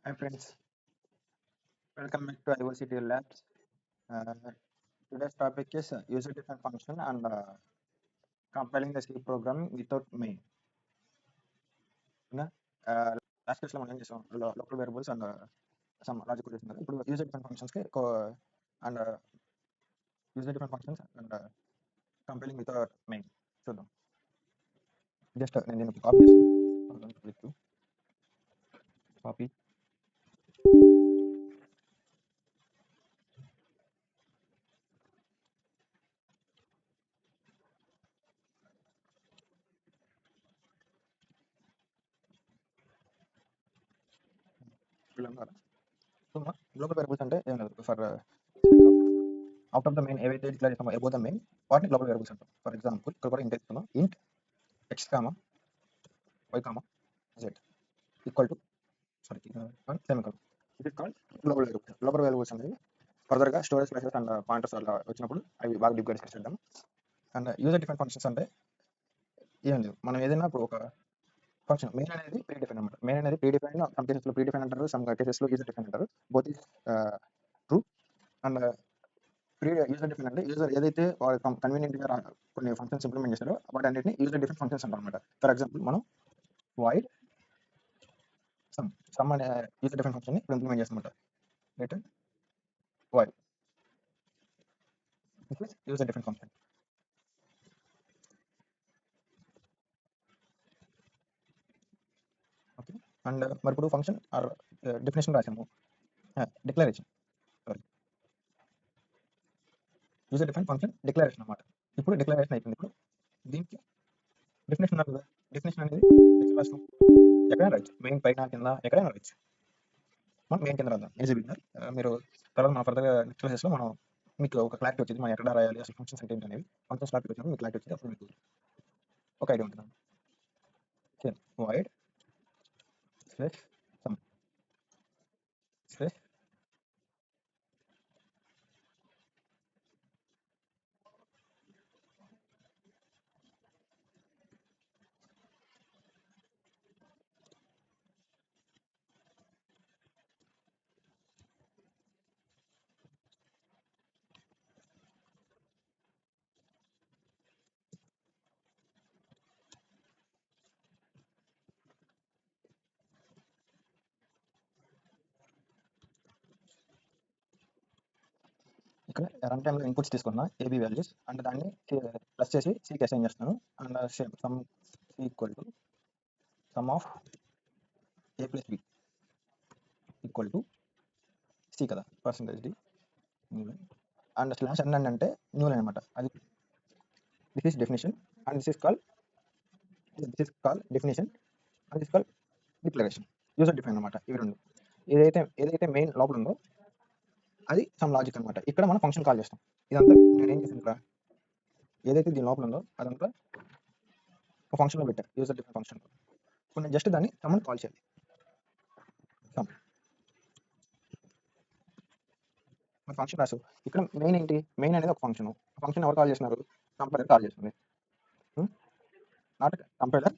Hi friends, welcome back to IOCT Labs. Uh, Today's topic is user-defined function and compiling the C programming without main. Okay? Uh, Last class లో మనం ఏం చేసాం local variables and some logical చేస్తున్నారు. ఇప్పుడు user different functions కి and user different functions and compiling without main చూద్దాం. Just నేను దీన్ని కాపీ చేస్తాను. కాపీ గ్లోబల్ వేరియబుల్స్ అంటే ఏం లేదు for out of the main ఏవైతే డిక్లేర్ చేస్తామో అబౌట్ ద మెయిన్ వాటిని గ్లోబల్ వేరియబుల్స్ అంటాం. ఫర్ ఎగ్జాంపుల్ ఇక్కడ కూడా ఇంట్ ఇస్తున్నాం ఇంట్ X comma y comma z equal to and semicolon. It is called global variables. Global variables అనేవి ఫర్దర్గా స్టోరేజ్ ప్లేసెస్ అండ్ పాయింటర్స్ అలా వచ్చినప్పుడు అవి బాగా డిఫరెన్స్ చేసేద్దాం. అండ్ యూజర్ డిఫరెంట్ ఫంక్షన్స్ అంటే ఏం లేదు, మనం ఏదైనా ఇప్పుడు ఒక ఫంక్షన్ మెయిన్ అనేది ప్రీ డిఫైన్ అనమాట. మెయిన్ అనేది ప్రీ డిఫైన్, సమ్ కేసెస్లో ప్రీ డిఫైన్ అంటారు, సమ్ కేసెస్లో యూజర్ డిఫైన్ అంటారు. Both is true. And pre user define అంటే యూజర్ ఏదైతే కన్వీనియంట్గా కొన్ని ఫంక్షన్స్ ఇంప్లిమెంట్ చేస్తారో వాటి అన్నింటిని యూజర్ డిఫరెంట్ ఫంక్షన్స్ అంటారు అనమాట. ఫర్ ఎగ్జాంపుల్ మనం వాయిడ్ సమ్ అనే యూజర్ డిఫరెంట్ ఫంక్షన్ని ఇప్పుడు ఇంప్లిమెంట్ చేస్తామంట. Return void user different function. Okay. And మరి ఇప్పుడు ఫంక్షన్ ఆర్ డెఫినేషన్ రాసాము, declaration sorry user different function declaration అనమాట. ఇప్పుడు డిక్లరేషన్ అయిపోయింది. ఇప్పుడు దీనికి డెఫినేషన్ ఉన్నారు కదా, డెఫినేషన్ అనేది ఎక్కడైనా రాయొచ్చు, మెయిన్ పైన కింద ఎక్కడైనా రాయొచ్చు. మనం మెయిన్ కింద రాద్దాం ఈజీ బిగినర్. మీరు తర్వాత మన ఫర్దర్గా నెక్స్ట్ క్లాసెస్లో మనం మీకు ఒక క్లారిటీ వచ్చింది, మనం ఎక్కడ రాయాలి అసలు ఫంక్షన్స్ అంటే ఏంటి అనేవి. ఫంక్షన్స్ క్లారిటీ వచ్చినప్పుడు మీకు క్లారిటీ వచ్చింది, అప్పుడు మీకు ఒక ఐడియా ఉంటుంది. వాయిడ్ స్పేస్ సమ్ స్పేస్ ఇక్కడ రన్ టైంలో ఇన్పుట్స్ తీసుకున్నా ఏబీ వాల్యూస్ అండ్ దాన్ని ప్లస్ చేసి సికి అసైన్ చేస్తాను. And same sum equal to sum of A plus B equal to C కదా, percentage D new line and slash N అంటే new line అనమాట. అది this is definition and this is call definition and this call declaration. User define అనమాట ఇవి రెండు. ఏదైతే main లోపల ఉందో అది సమ్ లాజిక్ అనమాట. ఇక్కడ మనం ఫంక్షన్ కాల్ చేస్తాం. ఇదంతా నేను ఏం చేశాను, ఇక్కడ ఏదైతే దీని లోపల ఉందో అదంతా ఒక ఫంక్షన్లో పెట్టాను, యూజర్ డిఫైన్ ఫంక్షన్. ఇప్పుడు నేను జస్ట్ దాన్ని సమ్ కాల్ చేయాలి. సమ్ ఫంక్షన్ రాసు. ఇక్కడ మెయిన్ ఏంటి, మెయిన్ అనేది ఒక ఫంక్షన్. ఫంక్షన్ ఎవరు కాల్ చేస్తున్నారు, కంపైలర్ కాల్ చేస్తుంది. Not compiler,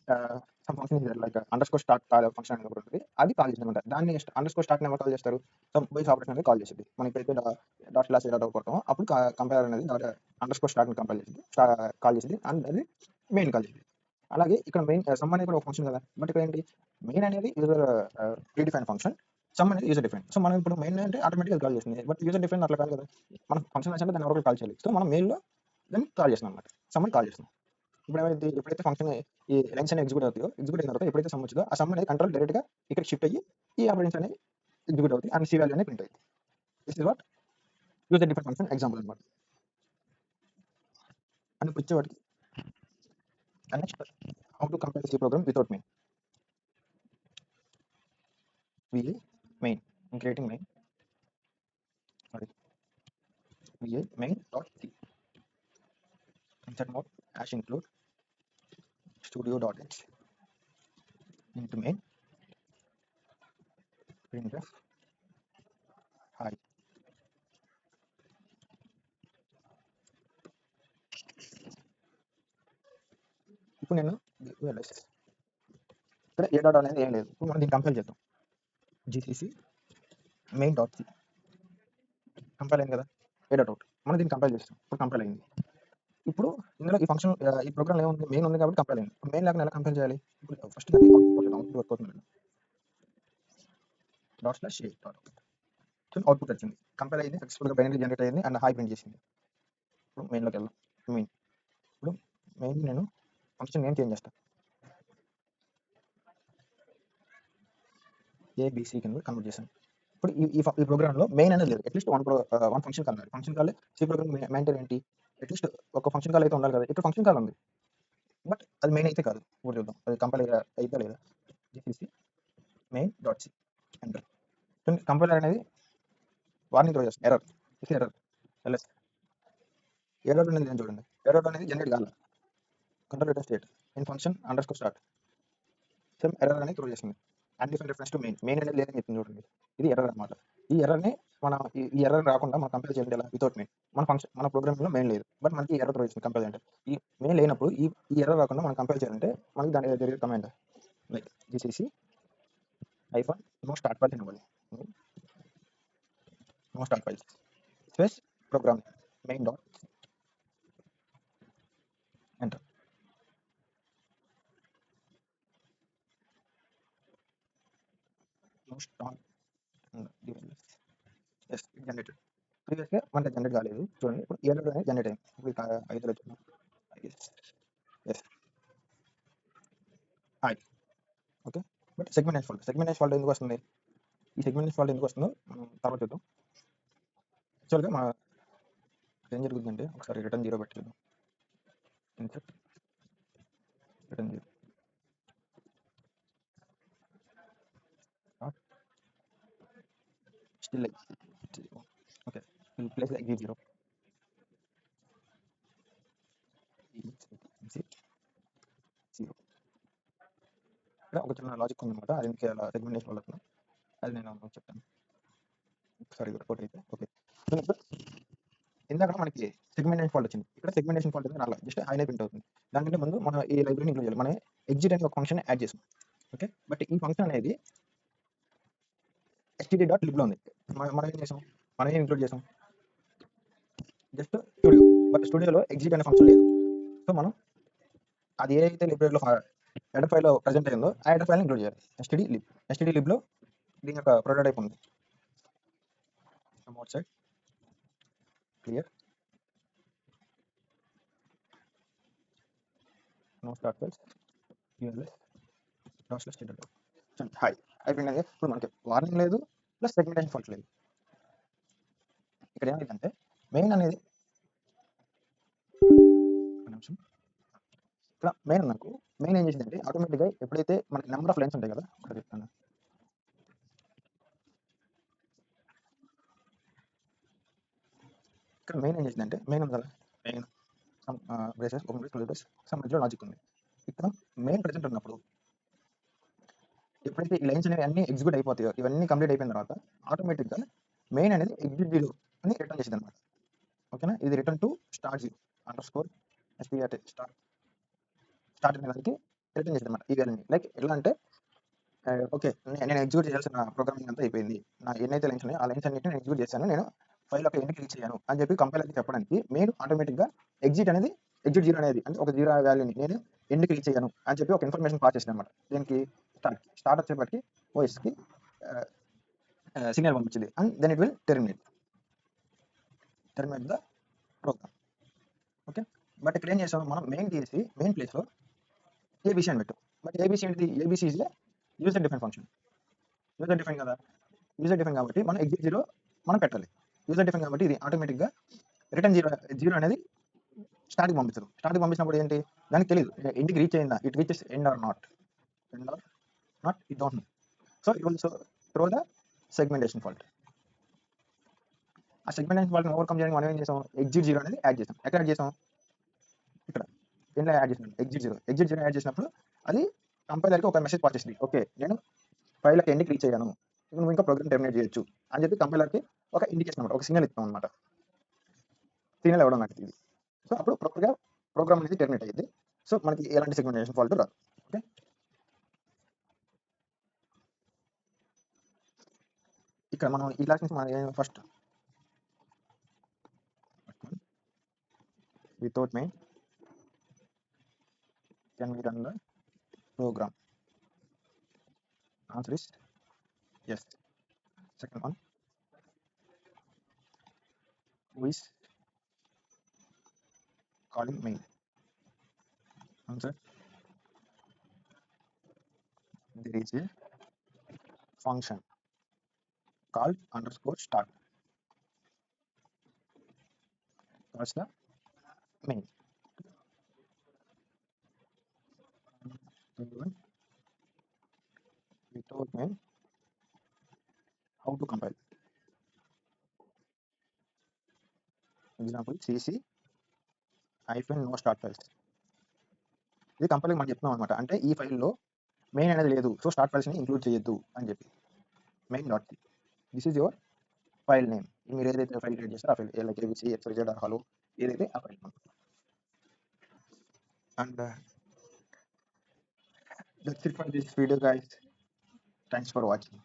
sum function like under score start function అనేది ఒకటి ఉంటుంది, అది కాల్ చేసిందన్నమాట. దాన్ని అండర్ స్కోర్ స్టార్ట్ ఎవరు కాల్ చేస్తారు, సమ్ బేస్ ఆపరేషన్ అనేది కాల్ చేసింది. మనం ఇప్పుడైతే డాట్ స్లాష్ డాట్ కొడతామో అప్పుడు కంపైలర్ అనేది అండర్ స్కోర్ స్టార్ట్ని కంపైల్ చేసింది, కాల్ చేసింది అండ్ అది మెయిన్ కాల్ చేసింది. అలాగే ఇక్కడ మెయిన్ సమ్ అనేది కూడా ఒక ఫంక్షన్ కదా, బట్ ఇక్కడ ఏంటి మెయిన్ అనేది user pre define function, some అనేది యూజర్ డిఫైన్. సో మనం ఇప్పుడు మెయిన్ అంటే ఆటోమేటిక్గా కాల్ చేస్తుంది, బట్ యూజర్ డిఫైన్ అట్లా కాదు కదా, మనం ఫంక్షన్ అంటే దాన్ని ఎవరికి కాల్ చేయాలి. సో మనం మెయిన్లో దాన్ని కాల్ చేస్తున్నాం అనమాట, సమ్ కాల్ చేస్తున్నాం. ఇప్పుడు ఏమైంది, ఎప్పుడైతే ఫంక్షన్ ఈ లైన్స్ అనేవి ఎగ్జిక్యూట్ అవుతాయో, ఎగ్జిక్యూట్ అయిన తర్వాత ఎప్పుడైతే సమ్ వచ్చిందో ఆ సమ్ అనేది కంట్రోల్ డైరెక్ట్గా ఇక్కడ షిఫ్ట్ అయ్యి ఈ ఆపరేషన్స్ అనేవి ఎగ్జిక్యూట్ అవుతాయి అండ్ సి వాల్యూ అనేది ప్రింట్ అవుతుంది. This is what user different function example అనమాట. అండ్ ఇప్పుడు వచ్చేవాటికి next how to compile C program without main. VA main, I'm creating main, sorry, VA main dot C, insert mode hash include studio dot h into main printf hi. ఇప్పుడు నేను ఇక్కడ A dot అనేది ఏం లేదు. ఇప్పుడు మనం దీన్ని compile చేద్దాం. GCC main dot C compile అయింది కదా, ఏ డాట్ అవుట్. మనం దీన్ని కంపైల్ చేస్తాం, ఇప్పుడు కంపైల్ అయింది. ఇప్పుడు ఇందులో ఈ ఫంక్షన్ ఈ ప్రోగ్రామ్ ఏముంది, మెయిన్ ఉంది కాబట్టి కంపైల్ అయింది. ఇప్పుడు మెయిన్ లేకుండా ఎలా కంపైల్ చేయాలి? ఇప్పుడు ఫస్ట్ దాన్ని అవుట్పుట్ వర్క్ అవుతుంది dot slash A dot output వచ్చింది, కంపైల్ అయింది, సక్సెస్ఫుల్గా బైనరీ జనరేట్ అయింది అండ్ హాయ్ ప్రింట్ చేసింది. ఇప్పుడు మెయిన్లోకి వెళ్దాం. మెయిన్ ఇప్పుడు మెయిన్ నేను ఫంక్షన్ నేమ్ చేంజ్ చేస్తాను, ఏబిసి కింద కన్వర్ట్ చేశాను. ఇప్పుడు ఈ ప్రోగ్రామ్లో మెయిన్ అనేది లేదు, at least one function call. Function call C program maintain ఏంటి, అట్లీస్ట్ ఒక ఫంక్షన్ కాల్ అయితే ఉండాలి కదా. ఇప్పుడు ఫంక్షన్ కాల్ ఉంది బట్ అది మెయిన్ అయితే కాదు. ఇప్పుడు చూద్దాం అది కంపైల్ అయితే లేదా. GCC main dot C enter. Compiler అనేది వార్నింగ్ త్రో చేస్తుంది, error, is error LS. Error అనేది నేను చూడండి, ఎర్రర్ అనేది జనరేట్ కాదు, control data state in function underscore start same error అనేది త్రో చేస్తుంది. అన్డిఫైన్డ్ రిఫరెన్స్ టు మెయిన్ అనేది లేదని చెప్తుంది చూడండి, ఇది ఎర్రర్ అనమాట. ఈ ఎర్రర్ని మనం ఈ ఎర్రర్ రాకుండా మనం కంపేర్ చేయాలి ఎలా, వితౌట్ మెయిన్. మన ప్రోగ్రామ్లో మెయిన్ లేదు బట్ మనకి ఎర్రర్ త్రో చేస్తుంది కంపేర్ అంటే. ఈ మెయిన్ లేనప్పుడు ఈ ఎర్రర్ రాకుండా మనం కంపేర్ చేయాలంటే మనకి దాని జరిగే command like GCC hyphen no start files ఇవ్వాలి, no start files space program main dot enter. No start S generated. ప్రీవియస్గా మనకి జనరేట్ కాలేదు చూడండి, ఇప్పుడు ఎర్రర్ అనేది జనరేట్ అయింది. ఇప్పుడు 5 వచ్చింది. Yes hi okay. But segmentation fault ఎందుకు వస్తుంది, ఈ సెగ్మెంటేషన్ ఫాల్ట్ ఎందుకు వస్తుందో మనం తర్వాత చూద్దాం. యాక్చువల్గా మా ఏం జరుగుతుందంటే ఒకసారి రిటర్న్ 0 పెట్టి చూద్దాం. ఇన్సెప్ట్ return 0 still okay. Will place exit 0 0. ఇక్కడ ఒక చిన్న లాజిక్ ఉందన్నమాట, అది ఎందుకు అలా సెగ్మెంటేషన్ ఫాల్ట్ అవుతుంది అది నేను చెప్తాను. ఒకసారి రిపోర్ట్ అయితే ఓకే. ఇందాక మనకి సెగ్మెంటేషన్ ఫాల్ట్ వచ్చింది, ఇక్కడ సెగ్మెంటేషన్ ఫాల్ట్ అనేది రాలేదు, జస్ట్ హైలైట్ ప్రింట్ అవుతుంది. దానికంటే ముందు మనం ఈ లైబ్రరీని ఇంక్లూడ్ చేయాలి. మనం ఎగ్జిట్ అనే ఒక ఫంక్షన్ యాడ్ చేసాం ఓకే. బట్ ఈ ఫంక్షన్ అనేది std.lib లో ఉంది. మనం ఏం చేసాం, మనం ఏం ఇంక్లూడ్ చేసాం, జస్ట్ స్టూడియో. బట్ స్టూడియోలో ఎగ్జిట్ అనే ఫంక్షన్ లేదు. సో మనం అది ఏదైతే లైబ్రరీలో హెడర్ ఫైల్లో ప్రజెంట్ అయిందో ఆ హెడర్ ఫైల్ని ఇంక్లూడ్ చేయాలి. std.lib లో దీని యొక్క ప్రోటోటైప్ ఉంది. Outside clear no start files hi అయిపోయింది. ఇప్పుడు మనకి వార్నింగ్ లేదు ప్లస్ సెగ్మెంటేషన్ ఫాల్ట్ లేదు. ఇక్కడ ఏమైందంటే మెయిన్ అనేది నిమిషం, ఇక్కడ మెయిన్ నాకు మెయిన్ ఏం చేసిందంటే ఆటోమేటిక్గా ఎప్పుడైతే మనకి నెంబర్ ఆఫ్ లైన్స్ ఉంటాయి కదా, ఇక్కడ చెప్తాను. ఇక్కడ మెయిన్ ఏం చేసిందంటే మెయిన్ ఉంది కదా, main some braces open brace close brace some మధ్యలో లాజిక్ ఉంది. ఇక్కడ మెయిన్ ప్రెజెంట్ ఉన్నప్పుడు ఎప్పుడైతే ఈ లైన్స్ అనేవి అన్ని ఎగ్జిక్యూట్ అయిపోతాయో, ఇవన్నీ కంప్లీట్ అయిపోయిన తర్వాత ఆటోమేటిక్గా మెయిన్ అనేది ఎగ్జిట్ 0 అని రిటర్న్ చేసింది అనమాట. ఓకేనా, ఇది return to start 0 underscore S T R T start అనే దానికి రిటర్న్ చేసింది అనమాట ఈ వాల్యూని. లైక్ ఎలా అంటే ఓకే నేను ఎగ్జిక్యూట్ చేయాల్సిన ప్రోగ్రామింగ్ అంతా అయిపోయింది, నా ఎన్నైతే లైన్స్ ఉన్నాయో ఆ లైన్స్ అన్నింటిని నేను ఎగ్జిక్యూట్ చేశాను, నేను ఫైల్ ఒక ఎండ్కి రీచ్ అయ్యాను అని చెప్పి కంపైలర్కి చెప్పడానికి మెయిన్ ఆటోమేటిక్గా ఎగ్జిట్ 0 అనేది అంటే ఒక 0 వాల్యూని నేను ఎండ్కి రీచ్ అయ్యాను అని చెప్పి ఒక ఇన్ఫర్మేషన్ పాస్ చేసింది అనమాట. దీనికి స్టార్ట్ వచ్చేప్పటికి ఓఎస్కి సిగ్నల్ పంపించింది and then it will terminate the program okay. But ఇక్కడ ఏం చేసాం, మనం మెయిన్ తీసి మెయిన్ ప్లేస్లో ఏబీసీ అని పెట్టాం. బట్ ఏబీసీ ఏంటి, ABC is user define function. User define కదా, యూజర్ డిఫైన్ కాబట్టి మనం ఎగ్జిట్ 0 మనం పెట్టాలి. యూజర్ డిఫైన్ కాబట్టి ఇది ఆటోమేటిక్గా రిటర్న్ 0 అనేది స్టార్ట్కి పంపించదు. స్టార్ట్కి పంపించినప్పుడు ఏంటి, దానికి తెలియదు ఇంటికి రీచ్ అయిందా, it reaches end or not it don't know. So it will throw the segmentation fault. ఆ సెగ్మెంటేషన్ ఫాల్ట్ని ఓవర్కమ్ చేయడానికి మనం ఏం చేసాం, ఎగ్జిట్ 0 అనేది యాడ్ చేసాం. ఎక్కడ యాడ్ చేసాం, ఇక్కడ ఎండ్లో యాడ్ చేసినాం ఎగ్జిట్ 0 యాడ్ చేసినప్పుడు అది కంపైలర్కి ఒక మెసేజ్ పాస్ చేసింది, ఓకే నేను ఫైల్కి ఎండ్కి రీచ్ అయ్యాను, నువ్వు ఇంకా ప్రోగ్రామ్ టెర్మినేట్ చేయొచ్చు అని చెప్పి కంపైలర్కి ఒక ఇండికేషన్ అనమాట, ఒక సిగ్నల్ ఇస్తాం అనమాట. సిగ్నల్ ఇవ్వడం నాకు ఇది. సో అప్పుడు ప్రాపర్గా ప్రోగ్రామ్ అనేది టెర్మినేట్ అయ్యింది. సో మనకి ఎలాంటి సెగ్మెంటేషన్ ఫాల్ట్ రాదు ఓకే. ఇక్కడ మనం ఈ క్లాస్ నుంచి మనం first without main can we run the program? Answer is yes. Second one, who is calling main? Answer, there is a function called underscore start. That's the main. Third one, without main, how to compile? Example, cc no start files. ఇది compulsory మనం చెప్తున్నాం అనమాట. అంటే ఈ ఫైల్లో main అనేది లేదు, so start ఫైల్స్ని include చేయొద్దు అని చెప్పి. Main dot this is your file name. మీరు ఏదైతే ఫైల్ క్రియేట్ చేస్తారో ఆ file like ABC XYZ or hello ఏదైతే ఆ file. And that's it for this video guys. Thanks for watching.